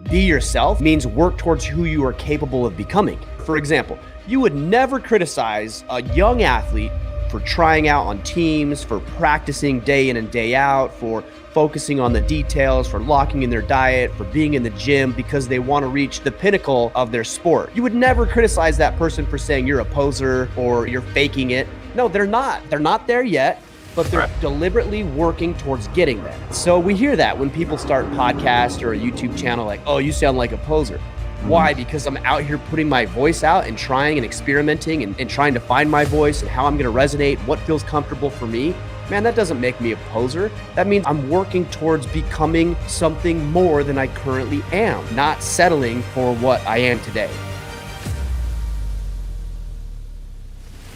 Be yourself means work towards who you are capable of becoming. For example, you would never criticize a young athlete for trying out on teams, for practicing day in and day out, for focusing on the details, for locking in their diet, for being in the gym because they want to reach the pinnacle of their sport. You would never criticize that person for saying you're a poser or you're faking it. No, they're not. They're not there yet, but they're deliberately working towards getting there. So we hear that when people start podcasts or a YouTube channel like, oh, you sound like a poser. Why? Because I'm out here putting my voice out and trying and experimenting and trying to find my voice and how I'm going to resonate, what feels comfortable for me. Man, that doesn't make me a poser. That means I'm working towards becoming something more than I currently am, not settling for what I am today.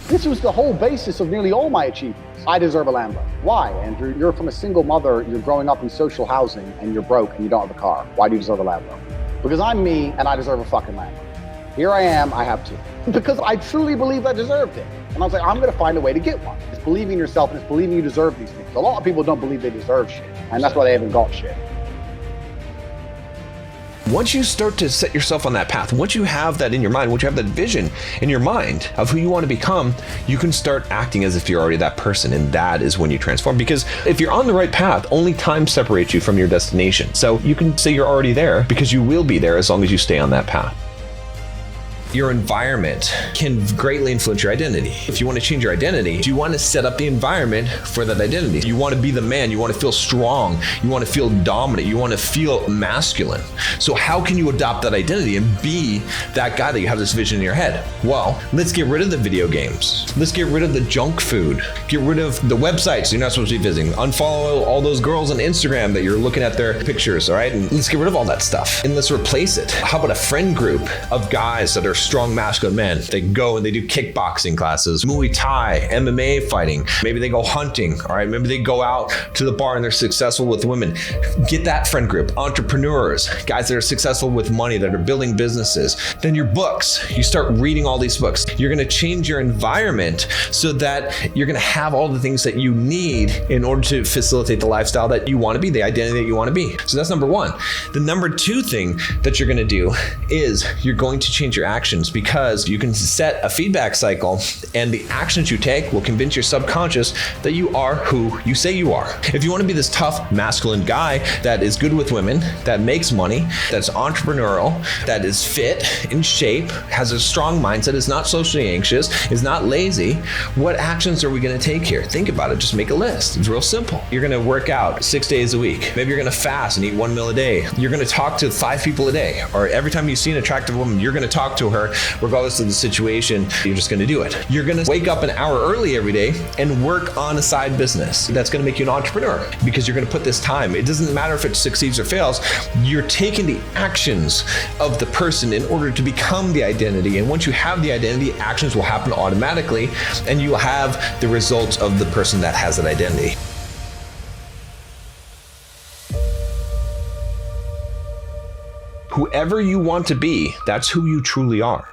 This was the whole basis of nearly all my achievements. I deserve a Lambo. Why, Andrew? You're from a single mother, you're growing up in social housing, and you're broke and you don't have a car. Why do you deserve a Lambo? Because I'm me and I deserve a fucking Lambo. Here I am, I have two. Because I truly believed I deserved it. And I was like, I'm gonna find a way to get one. It's believing in yourself and it's believing you deserve these things. A lot of people don't believe they deserve shit. And that's why they haven't got shit. Once you start to set yourself on that path, once you have that in your mind, once you have that vision in your mind of who you want to become, you can start acting as if you're already that person. And that is when you transform. Because if you're on the right path, only time separates you from your destination. So you can say you're already there because you will be there as long as you stay on that path. Your environment can greatly influence your identity. If you want to change your identity, you want to set up the environment for that identity. You want to be the man, you want to feel strong, you want to feel dominant, you want to feel masculine. So how can you adopt that identity and be that guy that you have this vision in your head? Well, let's get rid of the video games. Let's get rid of the junk food. Get rid of the websites you're not supposed to be visiting. Unfollow all those girls on Instagram that you're looking at their pictures, all right? And let's get rid of all that stuff and let's replace it. How about a friend group of guys that are strong masculine men? They go and they do kickboxing classes, Muay Thai, MMA fighting. Maybe they go hunting, all right? Maybe they go out to the bar and they're successful with women. Get that friend group. Entrepreneurs, guys that are successful with money, that are building businesses. Then your books, you start reading all these books. You're gonna change your environment so that you're gonna have all the things that you need in order to facilitate the lifestyle that you wanna be, the identity that you wanna be. So that's number one. The number two thing that you're gonna do is you're going to change your actions, because you can set a feedback cycle and the actions you take will convince your subconscious that you are who you say you are. If you want to be this tough masculine guy that is good with women, that makes money, that's entrepreneurial, that is fit, in shape, has a strong mindset, is not socially anxious, is not lazy, what actions are we going to take here? Think about it. Just make a list. It's real simple. You're going to work out 6 days a week. Maybe you're going to fast and eat 1 meal a day. You're going to talk to 5 people a day, or every time you see an attractive woman, you're going to talk to her regardless of the situation. You're just going to do it. You're going to wake up an hour early every day and work on a side business. That's going to make you an entrepreneur because you're going to put this time. It doesn't matter if it succeeds or fails. You're taking the actions of the person in order to become the identity. And once you have the identity, actions will happen automatically and you will have the results of the person that has that identity. Whoever you want to be, that's who you truly are.